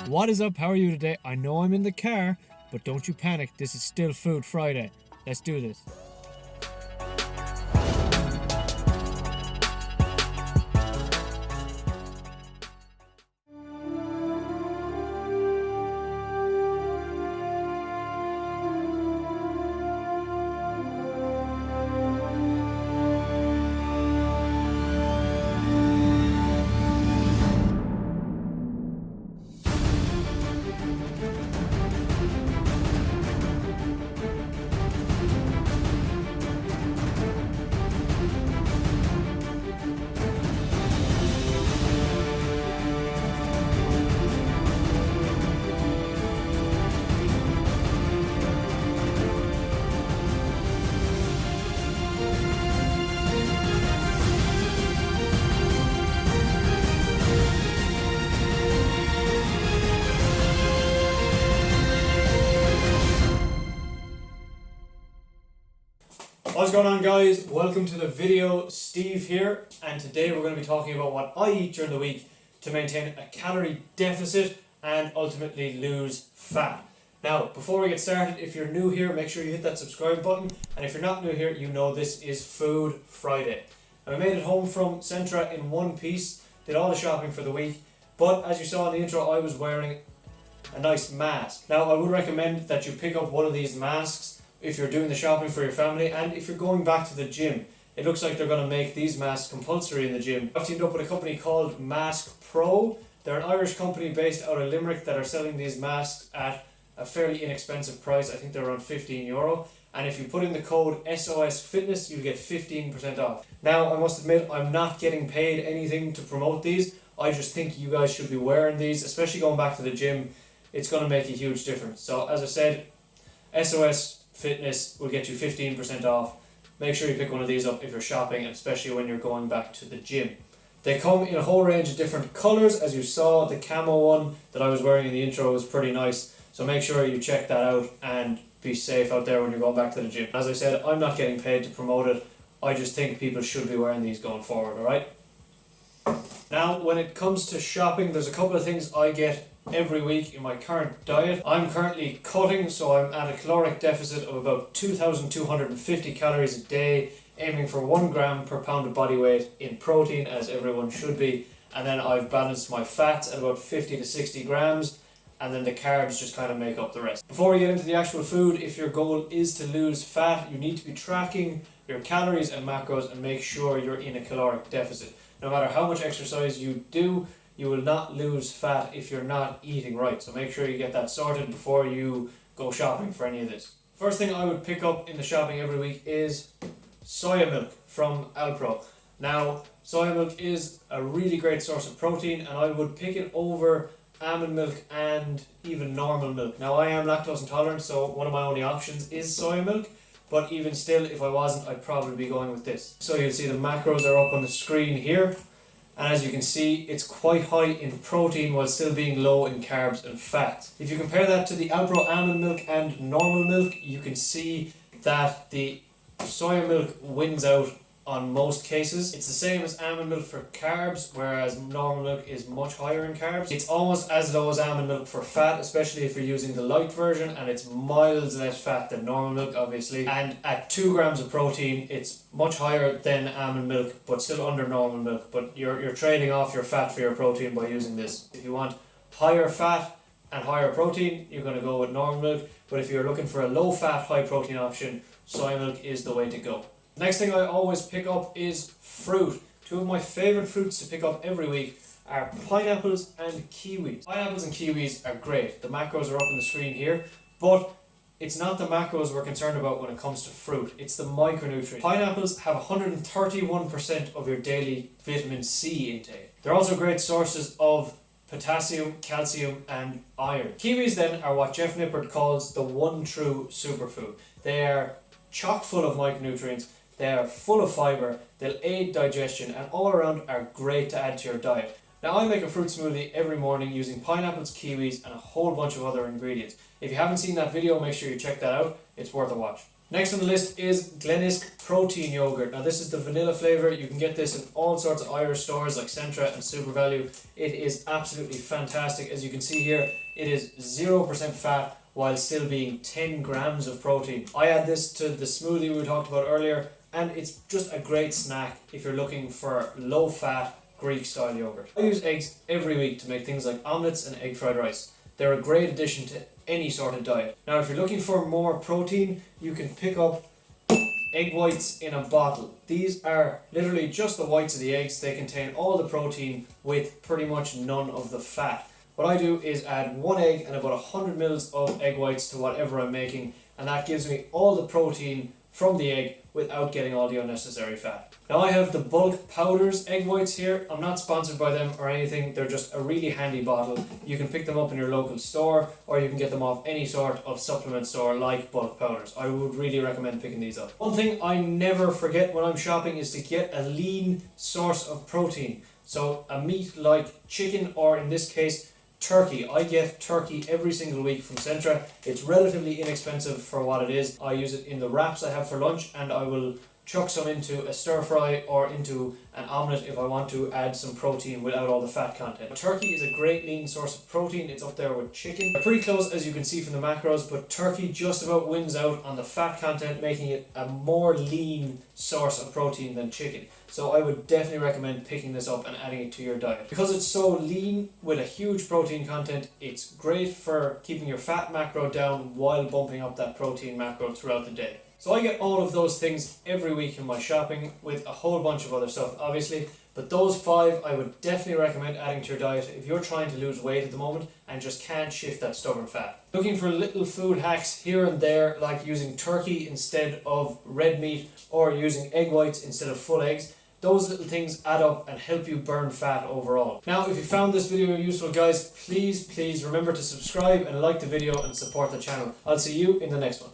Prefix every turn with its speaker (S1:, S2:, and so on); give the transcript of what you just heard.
S1: What is up? How are you today? I know I'm in the car, but don't you panic. This is still Food Friday. Let's do this. What's going on, guys? Welcome to the video. Steve here, and today we're going to be talking about what I eat during the week to maintain a calorie deficit and ultimately lose fat. Now, before we get started, if you're new here, make sure you hit that subscribe button, and if you're not new here, you know this is Food Friday. Now, I made it home from Centra in one piece, did all the shopping for the week, but as you saw in the intro, I was wearing a nice mask. Now, I would recommend that you pick up one of these masks if you're doing the shopping for your family, and if you're going back to the gym. It looks like they're going to make these masks compulsory in the gym. I've teamed up with a company called Mask Pro. They're an Irish company based out of Limerick that are selling these masks at a fairly inexpensive price. I think they're around €15. And if you put in the code SOS Fitness, you'll get 15% off. Now, I must admit, I'm not getting paid anything to promote these. I just think you guys should be wearing these, especially going back to the gym. It's going to make a huge difference. So as I said, SOS Fitness will get you 15% off. Make sure you pick one of these up if you're shopping, and especially when you're going back to the gym. They come in a whole range of different colours. As you saw, the camo one that I was wearing in the intro was pretty nice. So make sure you check that out and be safe out there when you're going back to the gym. As I said, I'm not getting paid to promote it. I just think people should be wearing these going forward, alright? Now, when it comes to shopping, there's a couple of things I get every week in my current diet. I'm currently cutting, so I'm at a caloric deficit of about 2,250 calories a day, aiming for 1 gram per pound of body weight in protein, as everyone should be. And then I've balanced my fats at about 50 to 60 grams, and then the carbs just kind of make up the rest. Before we get into the actual food, if your goal is to lose fat, you need to be tracking your calories and macros and make sure you're in a caloric deficit. No matter how much exercise you do, you will not lose fat if you're not eating right. So make sure you get that sorted before you go shopping for any of this. First thing I would pick up in the shopping every week is soy milk from Alpro. Now, soy milk is a really great source of protein, and I would pick it over almond milk and even normal milk. Now, I am lactose intolerant, so one of my only options is soy milk. But even still, if I wasn't, I'd probably be going with this. So you'll see the macros are up on the screen here. And as you can see, it's quite high in protein while still being low in carbs and fats. If you compare that to the Alpro almond milk and normal milk, you can see that the soy milk wins out on most cases. It's the same as almond milk for carbs, whereas normal milk is much higher in carbs. It's almost as low as almond milk for fat, especially if you're using the light version, and it's miles less fat than normal milk, obviously. And at 2 grams of protein, it's much higher than almond milk, but still under normal milk. But you're trading off your fat for your protein by using this. If you want higher fat and higher protein, you're going to go with normal milk. But if you're looking for a low fat, high protein option, soy milk is the way to go. Next thing I always pick up is fruit. Two of my favourite fruits to pick up every week are pineapples and kiwis. Pineapples and kiwis are great. The macros are up on the screen here, but it's not the macros we're concerned about when it comes to fruit. It's the micronutrients. Pineapples have 131% of your daily vitamin C intake. They're also great sources of potassium, calcium and iron. Kiwis then are what Jeff Nippard calls the one true superfood. They are chock full of micronutrients. They are full of fibre, they'll aid digestion, and all around are great to add to your diet. Now, I make a fruit smoothie every morning using pineapples, kiwis, and a whole bunch of other ingredients. If you haven't seen that video, make sure you check that out. It's worth a watch. Next on the list is Glennisk Protein Yogurt. Now this is the vanilla flavour. You can get this in all sorts of Irish stores like Centra and SuperValu. It is absolutely fantastic. As you can see here, it is 0% fat while still being 10 grams of protein. I add this to the smoothie we talked about earlier, and it's just a great snack if you're looking for low fat Greek style yogurt. I use eggs every week to make things like omelettes and egg fried rice. They're a great addition to any sort of diet. Now if you're looking for more protein, you can pick up egg whites in a bottle. These are literally just the whites of the eggs. They contain all the protein with pretty much none of the fat. What I do is add one egg and about 100 mils of egg whites to whatever I'm making, and that gives me all the protein from the egg without getting all the unnecessary fat. Now I have the Bulk Powders egg whites here. I'm not sponsored by them or anything. They're just a really handy bottle. You can pick them up in your local store, or you can get them off any sort of supplement store like Bulk Powders. I would really recommend picking these up. One thing I never forget when I'm shopping is to get a lean source of protein. So a meat like chicken, or in this case turkey. I get turkey every single week from Centra. It's relatively inexpensive for what it is. I use it in the wraps I have for lunch, and I will chuck some into a stir fry or into an omelette if I want to add some protein without all the fat content. Turkey is a great lean source of protein. It's up there with chicken. They're pretty close as you can see from the macros, but turkey just about wins out on the fat content, making it a more lean source of protein than chicken. So I would definitely recommend picking this up and adding it to your diet. Because it's so lean with a huge protein content, it's great for keeping your fat macro down while bumping up that protein macro throughout the day. So I get all of those things every week in my shopping, with a whole bunch of other stuff obviously, but those 5 I would definitely recommend adding to your diet if you're trying to lose weight at the moment and just can't shift that stubborn fat. Looking for little food hacks here and there, like using turkey instead of red meat or using egg whites instead of full eggs. Those little things add up and help you burn fat overall. Now, if you found this video useful, guys, please remember to subscribe and like the video and support the channel. I'll see you in the next one.